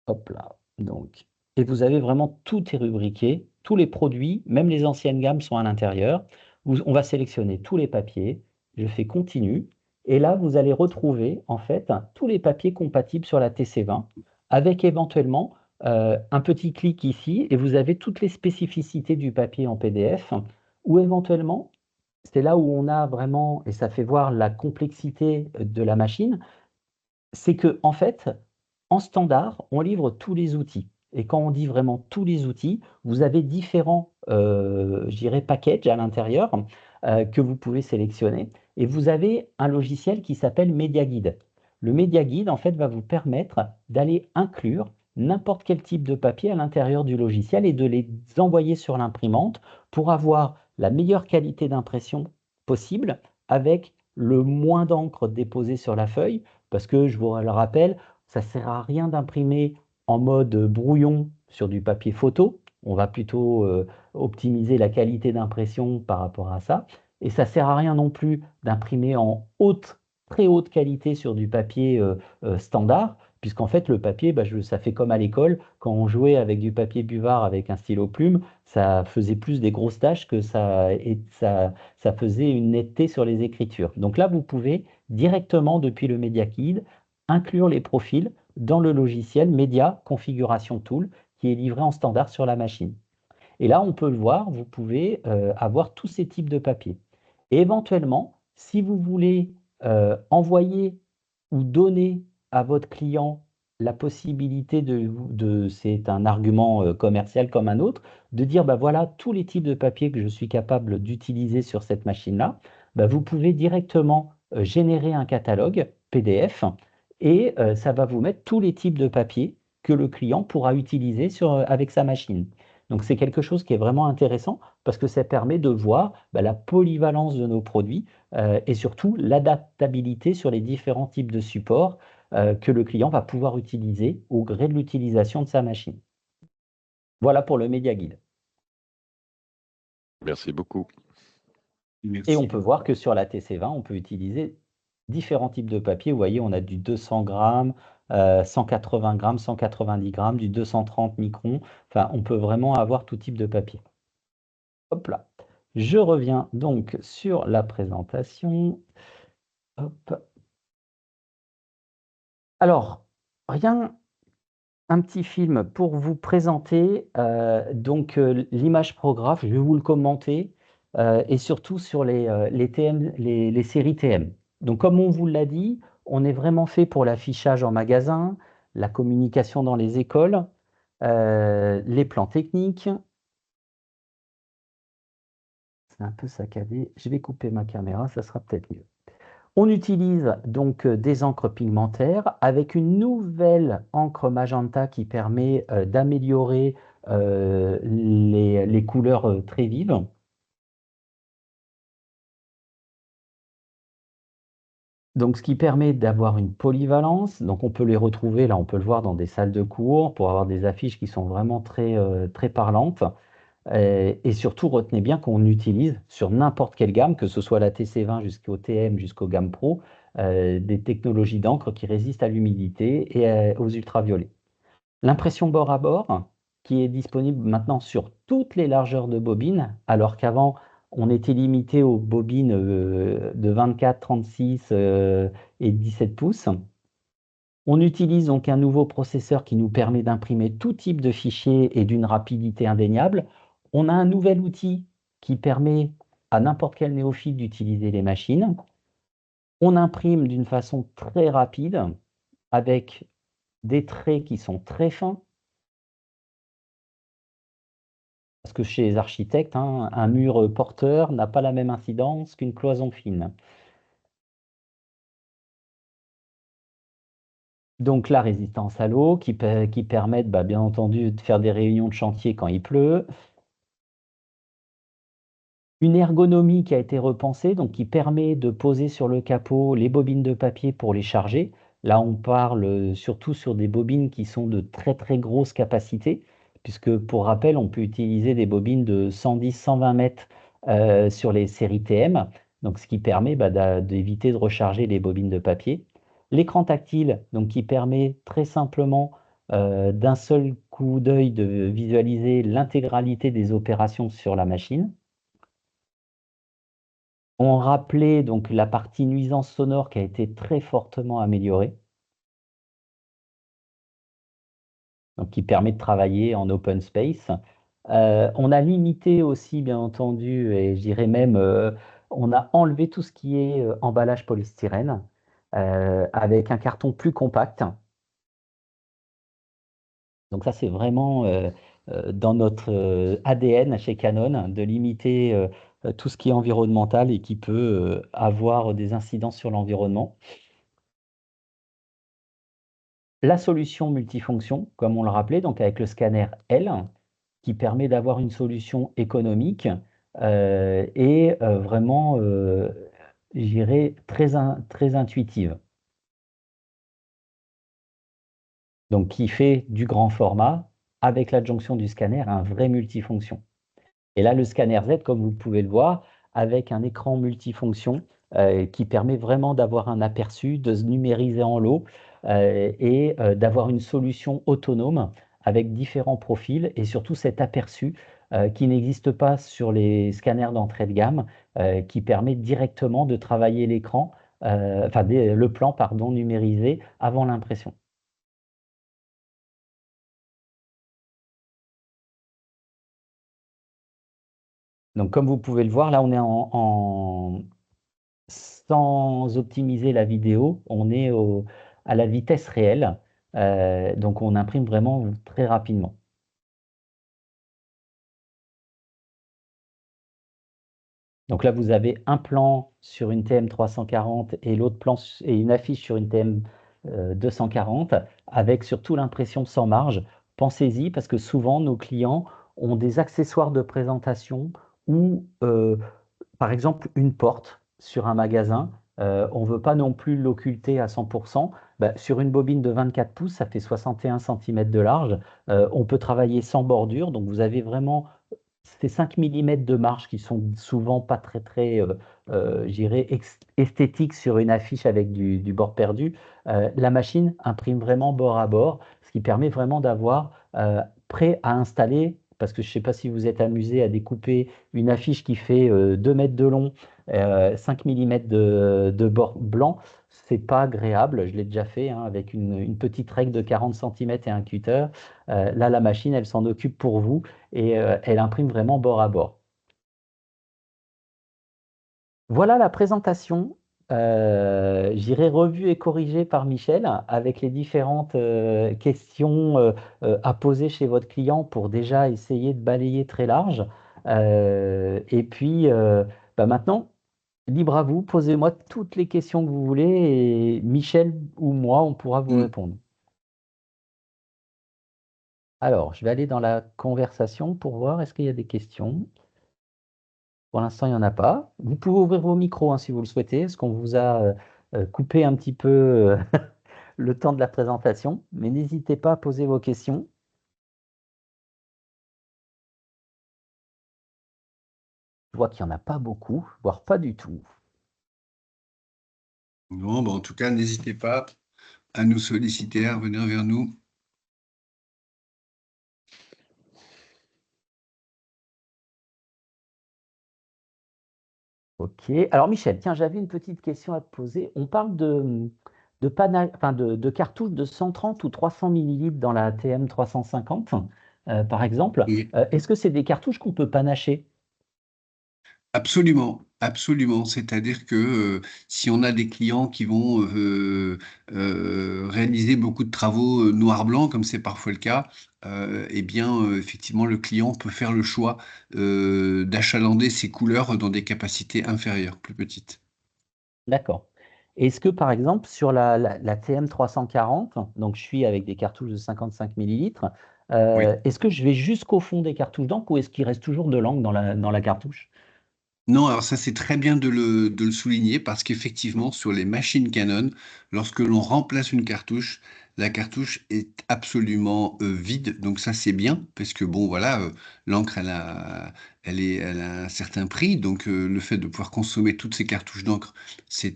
Hop là. Donc, et vous avez vraiment tout est rubriqué, tous les produits, même les anciennes gammes sont à l'intérieur. On va sélectionner tous les papiers. Je fais continue. Et là, vous allez retrouver en fait tous les papiers compatibles sur la TC20 avec éventuellement un petit clic ici et vous avez toutes les spécificités du papier en PDF ou éventuellement, c'est là où on a vraiment, et ça fait voir la complexité de la machine, c'est que en fait, en standard, on livre tous les outils. Et quand on dit vraiment tous les outils, vous avez différents, je dirais, packages à l'intérieur que vous pouvez sélectionner. Et vous avez un logiciel qui s'appelle MediaGuide. Le MediaGuide, en fait, va vous permettre d'aller inclure n'importe quel type de papier à l'intérieur du logiciel et de les envoyer sur l'imprimante pour avoir la meilleure qualité d'impression possible avec le moins d'encre déposée sur la feuille. Parce que, je vous le rappelle, ça ne sert à rien d'imprimer en mode brouillon sur du papier photo. On va plutôt optimiser la qualité d'impression par rapport à ça. Et ça ne sert à rien non plus d'imprimer en haute très haute qualité sur du papier standard, puisqu'en fait, le papier, bah, ça fait comme à l'école, quand on jouait avec du papier buvard avec un stylo plume, ça faisait plus des grosses taches que ça faisait une netteté sur les écritures. Donc là, vous pouvez directement, depuis le Media Kit, inclure les profils dans le logiciel Media Configuration Tool qui est livré en standard sur la machine. Et là, on peut le voir, vous pouvez avoir tous ces types de papiers. Et éventuellement, si vous voulez envoyer ou donner à votre client la possibilité c'est un argument commercial comme un autre, de dire, bah voilà, tous les types de papiers que je suis capable d'utiliser sur cette machine-là, bah vous pouvez directement générer un catalogue PDF et ça va vous mettre tous les types de papiers que le client pourra utiliser avec sa machine. Donc c'est quelque chose qui est vraiment intéressant parce que ça permet de voir la polyvalence de nos produits et surtout l'adaptabilité sur les différents types de supports que le client va pouvoir utiliser au gré de l'utilisation de sa machine. Voilà pour le Media Guide.
Merci beaucoup.
Et on peut voir que sur la TC20, on peut utiliser différents types de papier. Vous voyez, on a du 200 grammes, 180 grammes, 190 grammes, du 230 microns. Enfin, on peut vraiment avoir tout type de papier. Hop là. Je reviens donc sur la présentation. Hop. Alors, un petit film pour vous présenter l'image prographe. Je vais vous le commenter et surtout sur les TM, les séries TM. Donc, comme on vous l'a dit, on est vraiment fait pour l'affichage en magasin, la communication dans les écoles, les plans techniques. C'est un peu saccadé. Je vais couper ma caméra, ça sera peut-être mieux. On utilise donc des encres pigmentaires avec une nouvelle encre magenta qui permet d'améliorer les couleurs très vives. Donc, ce qui permet d'avoir une polyvalence. Donc, on peut les retrouver, là, on peut le voir dans des salles de cours pour avoir des affiches qui sont vraiment très parlantes. Et surtout, retenez bien qu'on utilise sur n'importe quelle gamme, que ce soit la TC20 jusqu'au TM, jusqu'au gamme Pro, des technologies d'encre qui résistent à l'humidité et aux ultraviolets. L'impression bord à bord, qui est disponible maintenant sur toutes les largeurs de bobines, alors qu'avant, on était limité aux bobines de 24, 36 et 17 pouces. On utilise donc un nouveau processeur qui nous permet d'imprimer tout type de fichiers et d'une rapidité indéniable. On a un nouvel outil qui permet à n'importe quel néophyte d'utiliser les machines. On imprime d'une façon très rapide avec des traits qui sont très fins. Parce que chez les architectes, un mur porteur n'a pas la même incidence qu'une cloison fine. Donc la résistance à l'eau qui permettent bien entendu de faire des réunions de chantier quand il pleut. Une ergonomie qui a été repensée, donc qui permet de poser sur le capot les bobines de papier pour les charger. Là, on parle surtout sur des bobines qui sont de très grosse capacité, puisque pour rappel, on peut utiliser des bobines de 110-120 mètres sur les séries TM, donc ce qui permet d'éviter de recharger les bobines de papier. L'écran tactile, donc qui permet très simplement d'un seul coup d'œil de visualiser l'intégralité des opérations sur la machine. On rappelait donc la partie nuisance sonore qui a été très fortement améliorée, donc qui permet de travailler en open space. On a limité aussi, bien entendu, et je dirais même, on a enlevé tout ce qui est emballage polystyrène avec un carton plus compact. Donc ça, c'est vraiment dans notre ADN chez Canon de limiter tout ce qui est environnemental et qui peut avoir des incidences sur l'environnement. La solution multifonction, comme on le rappelait, donc avec le scanner L, qui permet d'avoir une solution économique et vraiment, je dirais, très intuitive. Donc, qui fait du grand format avec l'adjonction du scanner un vrai multifonction. Et là, le scanner Z, comme vous pouvez le voir, avec un écran multifonction qui permet vraiment d'avoir un aperçu, de se numériser en lot et d'avoir une solution autonome avec différents profils et surtout cet aperçu qui n'existe pas sur les scanners d'entrée de gamme, qui permet directement de travailler l'écran, enfin le plan, pardon, numérisé avant l'impression. Donc, comme vous pouvez le voir, là, on est sans optimiser la vidéo, on est à la vitesse réelle. Donc, on imprime vraiment très rapidement. Donc là, vous avez un plan sur une TM340 et l'autre plan et une affiche sur une TM240 avec surtout l'impression sans marge. Pensez-y parce que souvent, nos clients ont des accessoires de présentation ou par exemple, une porte sur un magasin, on ne veut pas non plus l'occulter à 100%. Bah, sur une bobine de 24 pouces, ça fait 61 cm de large. On peut travailler sans bordure, donc vous avez vraiment ces 5 mm de marge qui sont souvent pas très, très, je dirais, esthétiques sur une affiche avec du bord perdu. La machine imprime vraiment bord à bord, ce qui permet vraiment d'avoir prêt à installer, parce que je ne sais pas si vous êtes amusé à découper une affiche qui fait 2 mètres de long, 5 mm de bord blanc, c'est pas agréable. Je l'ai déjà fait hein, avec une petite règle de 40 cm et un cutter. Là, la machine, elle s'en occupe pour vous et elle imprime vraiment bord à bord. Voilà la présentation. J'irai revue et corrigée par Michel avec les différentes questions à poser chez votre client pour déjà essayer de balayer très large. Et puis bah maintenant, libre à vous, posez-moi toutes les questions que vous voulez et Michel ou moi, on pourra vous
Mm.
répondre. Alors, je vais aller dans la conversation pour voir est-ce qu'il y a des questions. Pour l'instant, il n'y en a pas. Vous pouvez ouvrir vos micros hein, si vous le souhaitez, parce qu'on vous a coupé un petit peu le temps de la présentation. Mais n'hésitez pas à poser vos questions. Je vois qu'il n'y en a pas beaucoup, voire pas du tout.
Bon, en tout cas, n'hésitez pas à nous solliciter, à revenir vers nous.
Ok. Alors Michel, tiens, j'avais une petite question à te poser. On parle de cartouches de 130 ou 300 millilitres dans la TM350, par exemple.
Oui.
Est-ce que c'est des cartouches qu'on peut panacher?
Absolument, absolument. C'est-à-dire que si on a des clients qui vont réaliser beaucoup de travaux noir-blanc, comme c'est parfois le cas, eh bien, effectivement, le client peut faire le choix d'achalander ses couleurs dans des capacités inférieures, plus petites.
D'accord. Est-ce que, par exemple, sur la TM340, donc je suis avec des cartouches de 55 millilitres,
Oui.
est-ce que je vais jusqu'au fond des cartouches d'encre ou est-ce qu'il reste toujours de l'encre dans la cartouche?
Non, alors ça c'est très bien de le souligner parce qu'effectivement sur les machines Canon, lorsque l'on remplace une cartouche, la cartouche est absolument vide. Donc ça c'est bien parce que bon voilà, l'encre elle a un certain prix. Donc le fait de pouvoir consommer toutes ces cartouches d'encre, c'est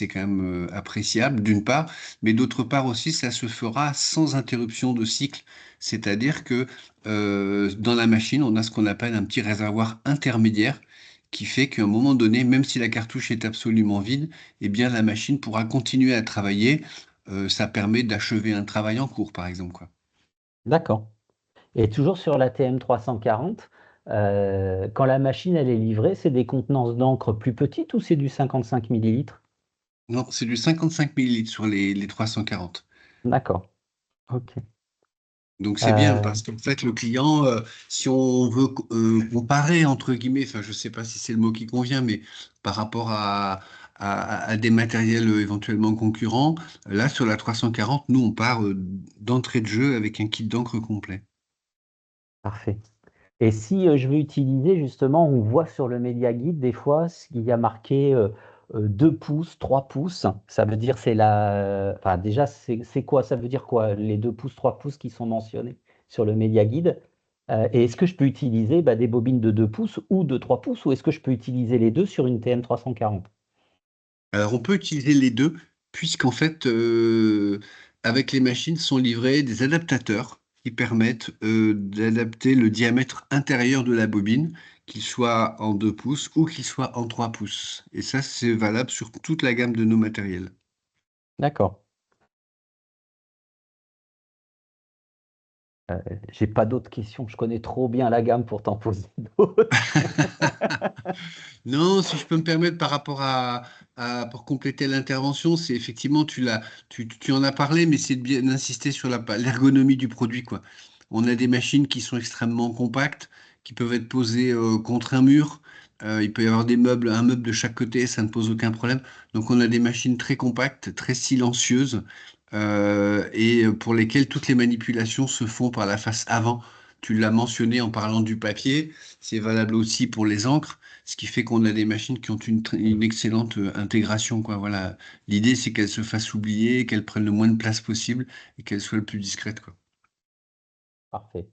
quand même appréciable d'une part, mais d'autre part aussi ça se fera sans interruption de cycle. C'est-à-dire que dans la machine, on a ce qu'on appelle un petit réservoir intermédiaire qui fait qu'à un moment donné, même si la cartouche est absolument vide, eh bien la machine pourra continuer à travailler. Ça permet d'achever un travail en cours, par exemple, quoi.
D'accord. Et toujours sur la TM340, quand la machine elle est livrée, c'est des contenances d'encre plus petites ou c'est du 55 millilitres?
Non, c'est du 55 millilitres sur les 340.
D'accord. Ok.
Donc c'est bien
Euh,
parce qu'en fait le client, si on veut comparer entre guillemets, enfin je sais pas si c'est le mot qui convient, mais par rapport à des matériels éventuellement concurrents, là sur la 340, nous on part d'entrée de jeu avec un kit d'encre complet.
Parfait. Et si je veux utiliser justement, on voit sur le Média Guide des fois il y a marqué 2 pouces, 3 pouces. Ça veut dire c'est la. Enfin, déjà, c'est quoi? Ça veut dire quoi, les 2 pouces, 3 pouces qui sont mentionnés sur le Média Guide? Et est-ce que je peux utiliser bah, des bobines de 2 pouces ou de 3 pouces ou est-ce que je peux utiliser les deux sur une TM340?
Alors, on peut utiliser les deux, puisqu'en fait, avec les machines sont livrés des adaptateurs qui permettent d'adapter le diamètre intérieur de la bobine, qu'il soit en 2 pouces ou qu'il soit en 3 pouces. Et ça, c'est valable sur toute la gamme de nos matériels.
D'accord. Euh, j'ai pas d'autres questions. Je connais trop bien la gamme pour t'en poser d'autres.
Non, si je peux me permettre par rapport pour compléter l'intervention, c'est effectivement, tu en as parlé, mais c'est de bien insister sur l'ergonomie du produit, quoi. On a des machines qui sont extrêmement compactes, qui peuvent être posées contre un mur. Il peut y avoir un meuble de chaque côté, ça ne pose aucun problème. Donc on a des machines très compactes, très silencieuses, et pour lesquelles toutes les manipulations se font par la face avant. Tu l'as mentionné en parlant du papier, c'est valable aussi pour les encres. Ce qui fait qu'on a des machines qui ont une excellente intégration, quoi. Voilà. L'idée, c'est qu'elles se fassent oublier, qu'elles prennent le moins de place possible et qu'elles soient le plus discrètes, quoi.
Parfait.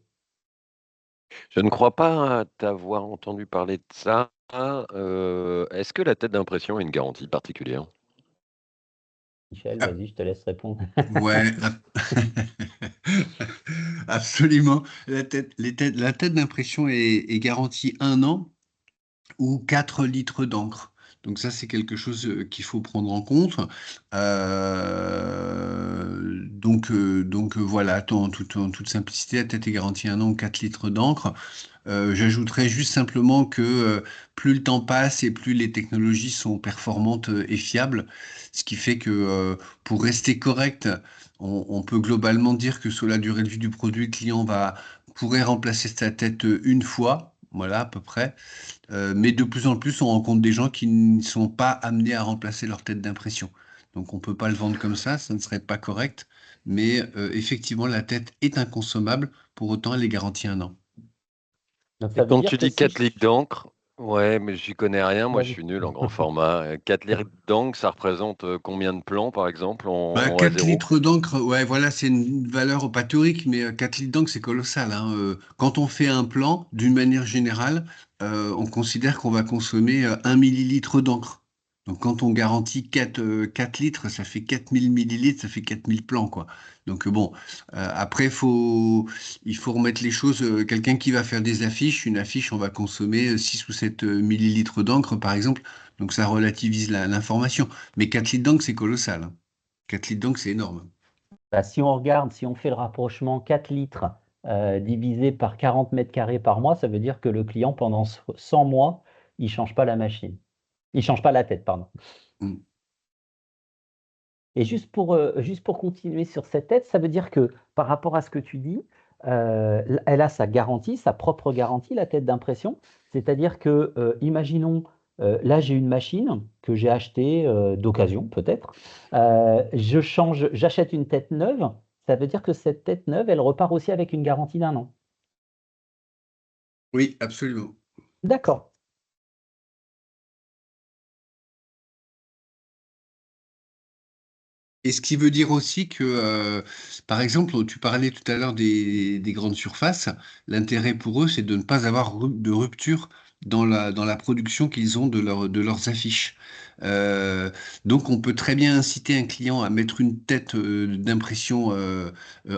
Je ne crois pas t'avoir entendu parler de ça. Est-ce que la tête d'impression a une garantie particulière?
Michel,
Ah,
vas-y, je te laisse répondre.
ouais, absolument. La tête d'impression est garantie 1 an ou 4 litres d'encre. Donc ça, c'est quelque chose qu'il faut prendre en compte. Voilà, en toute simplicité, la tête est garantie 1 an ou 4 litres d'encre. J'ajouterais juste simplement que plus le temps passe et plus les technologies sont performantes et fiables, ce qui fait que pour rester correct, on peut globalement dire que sur la durée de vie du produit, le client pourrait remplacer sa tête une fois, voilà à peu près. Mais de plus en plus, on rencontre des gens qui ne sont pas amenés à remplacer leur tête d'impression. Donc on ne peut pas le vendre comme ça ne serait pas correct. Mais effectivement, la tête est inconsommable, pour autant elle est garantie 1 an.
Donc
Et
ça veut
quand tu
dire que
dis
si
4
je...
litres d'encre, ouais, mais j'y connais rien, moi je
Vas-y.
suis nul en grand format. 4 litres d'encre, ça représente combien de plans, par exemple,
Bah,
en
4
A0?
litres d'encre, ouais, voilà, c'est une valeur pas théorique, mais 4 litres d'encre, c'est colossal, hein. Quand on fait un plan, d'une manière générale, on considère qu'on va consommer 1 millilitre d'encre. Donc, quand on garantit 4 litres, ça fait 4 000 millilitres, ça fait 4 000 plans, quoi. Donc, bon, après, il faut remettre les choses. Quelqu'un qui va faire des affiches, une affiche, on va consommer 6 ou 7 millilitres d'encre, par exemple. Donc, ça relativise l'information. Mais 4 litres d'encre, c'est colossal, hein. 4 litres d'encre, c'est énorme.
Bah, si on regarde, si on fait le rapprochement 4 litres divisé par 40 mètres carrés par mois, ça veut dire que le client, pendant 100 mois, il ne change pas la machine. Il ne change pas la tête, pardon.
Mm.
Et juste pour continuer sur cette tête, ça veut dire que par rapport à ce que tu dis, elle a sa garantie, sa propre garantie, la tête d'impression. C'est-à-dire que, imaginons, là j'ai une machine que j'ai achetée d'occasion peut-être. J'achète une tête neuve. Ça veut dire que cette tête neuve, elle repart aussi avec une garantie d'1 an.
Oui, absolument.
D'accord.
Et ce qui veut dire aussi que, par exemple, tu parlais tout à l'heure des grandes surfaces, l'intérêt pour eux, c'est de ne pas avoir de rupture dans la production qu'ils ont de leurs affiches. Euh, donc, on peut très bien inciter un client à mettre une tête d'impression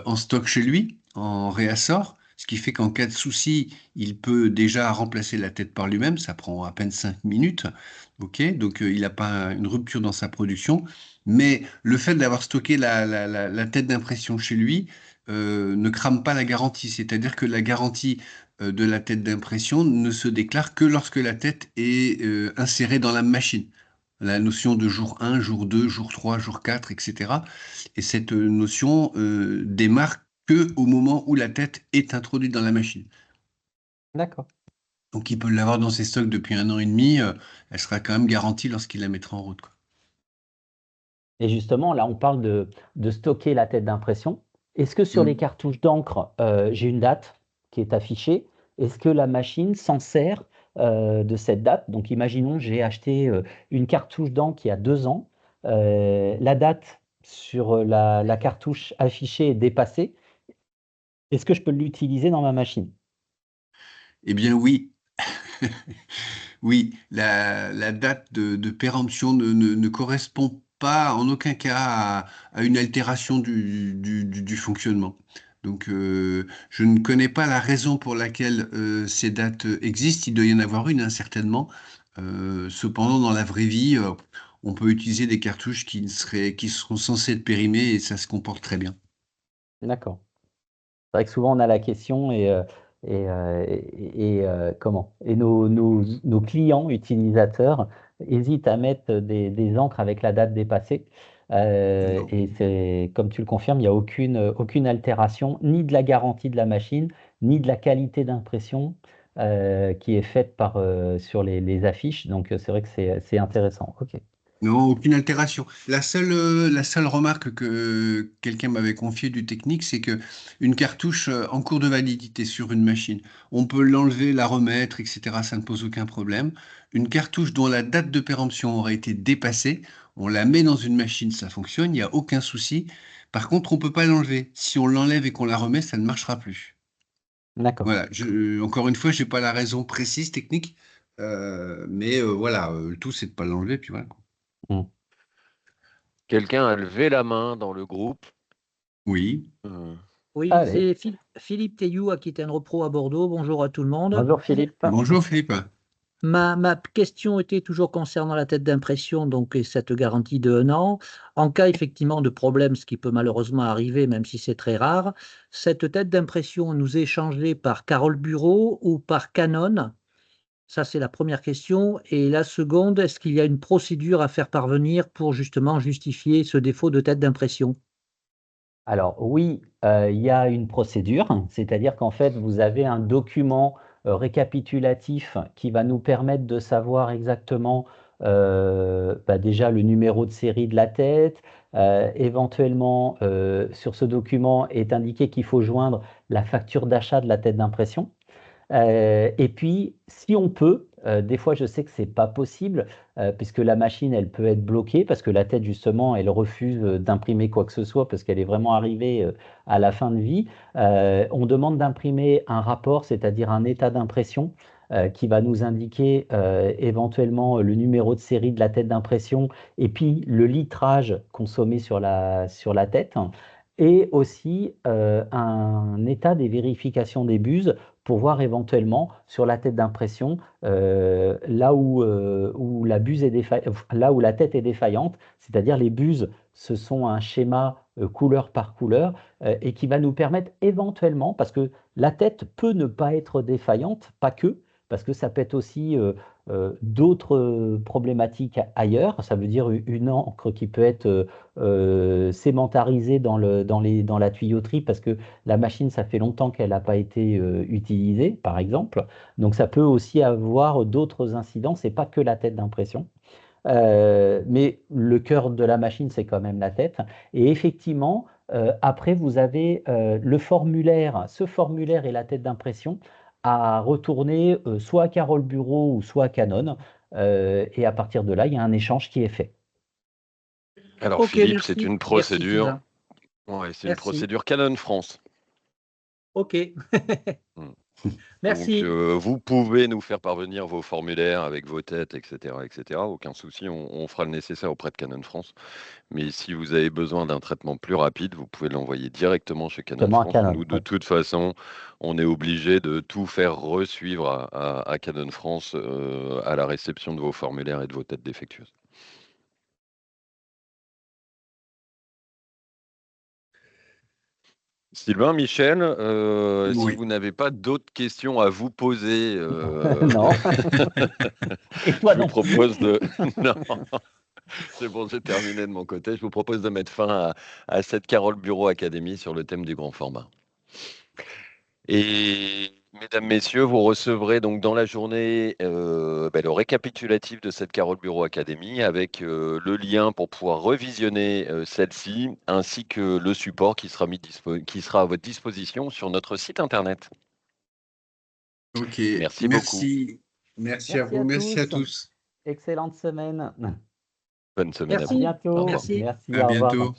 en stock chez lui, en réassort, ce qui fait qu'en cas de souci, il peut déjà remplacer la tête par lui-même, ça prend à peine 5 minutes. OK, donc il n'a pas une rupture dans sa production. Mais le fait d'avoir stocké la tête d'impression chez lui ne crame pas la garantie. C'est-à-dire que la garantie de la tête d'impression ne se déclare que lorsque la tête est insérée dans la machine. La notion de jour 1, jour 2, jour 3, jour 4, etc. Et cette notion démarre que au moment où la tête est introduite dans la machine.
D'accord.
Donc il peut l'avoir dans ses stocks depuis 1 an et demi, elle sera quand même garantie lorsqu'il la mettra en route, quoi.
Et justement, là, on parle de stocker la tête d'impression. Est-ce que sur les
Mm.
cartouches d'encre, j'ai une date qui est affichée? Est-ce que la machine s'en sert de cette date? Donc, imaginons, j'ai acheté une cartouche d'encre il y a 2 ans. La date sur la cartouche affichée est dépassée. Est-ce que je peux l'utiliser dans ma machine?
Eh bien oui. Oui, la date de péremption ne correspond pas en aucun cas à une altération du fonctionnement. Donc, je ne connais pas la raison pour laquelle ces dates existent. Il doit y en avoir une, hein, certainement. Cependant, dans la vraie vie, on peut utiliser des cartouches qui seront censées être périmées et ça se comporte très bien.
D'accord. C'est vrai que souvent on a la question et nos clients utilisateurs hésitent à mettre des encres avec la date dépassée.
Non.
Et c'est comme tu le confirmes, il n'y a aucune altération ni de la garantie de la machine, ni de la qualité d'impression qui est faite sur les affiches. Donc c'est vrai que c'est intéressant. Ok.
Non, aucune altération. La seule remarque que quelqu'un m'avait confiée du technique, c'est que une cartouche en cours de validité sur une machine, on peut l'enlever, la remettre, etc. Ça ne pose aucun problème. Une cartouche dont la date de péremption aurait été dépassée, on la met dans une machine, ça fonctionne, il n'y a aucun souci. Par contre, on ne peut pas l'enlever. Si on l'enlève et qu'on la remet, ça ne marchera plus.
D'accord.
Voilà. Encore une fois, je n'ai pas la raison précise technique, mais voilà, le tout, c'est de ne pas l'enlever, puis voilà.
Mm.
Quelqu'un a levé la main dans le groupe.
Oui.
Euh,
Oui,
Allez.
c'est Philippe Théou, Aquitaine Repro à Bordeaux. Bonjour à tout le monde.
Bonjour Philippe.
Bonjour Philippe.
Ma question était toujours concernant la tête d'impression, donc et cette garantie de 1 an. En cas effectivement de problème, ce qui peut malheureusement arriver, même si c'est très rare, cette tête d'impression nous est échangée par Carole Bureau ou par Canon? Ça, c'est la première question. Et la seconde, est-ce qu'il y a une procédure à faire parvenir pour justement justifier ce défaut de tête d'impression?
Alors oui, il y a une procédure, c'est-à-dire qu'en fait, vous avez un document récapitulatif qui va nous permettre de savoir exactement déjà le numéro de série de la tête. Éventuellement, sur ce document est indiqué qu'il faut joindre la facture d'achat de la tête d'impression. Et puis, si on peut, des fois je sais que c'est pas possible, puisque la machine elle peut être bloquée, parce que la tête justement elle refuse d'imprimer quoi que ce soit, parce qu'elle est vraiment arrivée à la fin de vie. On demande d'imprimer un rapport, c'est-à-dire un état d'impression, qui va nous indiquer éventuellement le numéro de série de la tête d'impression et puis le litrage consommé sur la tête. Et aussi un état des vérifications des buses pour voir éventuellement sur la tête d'impression où la buse est là où la tête est défaillante, c'est-à-dire les buses, ce sont un schéma couleur par couleur et qui va nous permettre éventuellement, parce que la tête peut ne pas être défaillante, pas que, parce que ça peut être aussi d'autres problématiques ailleurs. Ça veut dire une encre qui peut être sémentarisée dans la tuyauterie parce que la machine, ça fait longtemps qu'elle n'a pas été utilisée, par exemple. Donc ça peut aussi avoir d'autres incidents, c'est pas que la tête d'impression. Mais le cœur de la machine, c'est quand même la tête. Et effectivement, après, vous avez le formulaire, ce formulaire et la tête d'impression à retourner soit à Carole Bureau ou soit à Canon. Et à partir de là, il y a un échange qui est fait.
Alors
Ok,
Philippe, c'est
merci.
une
Merci
procédure.
Sylvain.
Ouais, c'est une
Merci.
procédure Canon France.
Ok.
Hmm. Donc,
Merci.
vous pouvez nous faire parvenir vos formulaires avec vos têtes, etc., etc. Aucun souci, on fera le nécessaire auprès de Canon France. Mais si vous avez besoin d'un traitement plus rapide, vous pouvez l'envoyer directement chez Canon
Justement à
France.
Canon.
Nous, de
Oui.
toute façon, on est obligé de tout faire resuivre à Canon France à la réception de vos formulaires et de vos têtes défectueuses. Sylvain, Michel, si
Oui.
vous n'avez pas d'autres questions à vous poser,
Non. Et toi
je vous
non plus.
propose de... Non, c'est bon, j'ai terminé de mon côté. Je vous propose de mettre fin à cette Carole Bureau Académie sur le thème du grand format. Et mesdames, messieurs, vous recevrez donc dans la journée le récapitulatif de cette Carole Bureau Académie avec le lien pour pouvoir revisionner celle-ci, ainsi que le support qui sera qui sera à votre disposition sur notre site internet.
Ok,
Merci beaucoup.
merci. Merci à
Merci
vous,
à
merci à
tous.
tous.
Excellente semaine.
Bonne semaine à
À
vous.
Merci.
Au
bientôt.
revoir.
Merci.
Merci,
À
au revoir.
bientôt.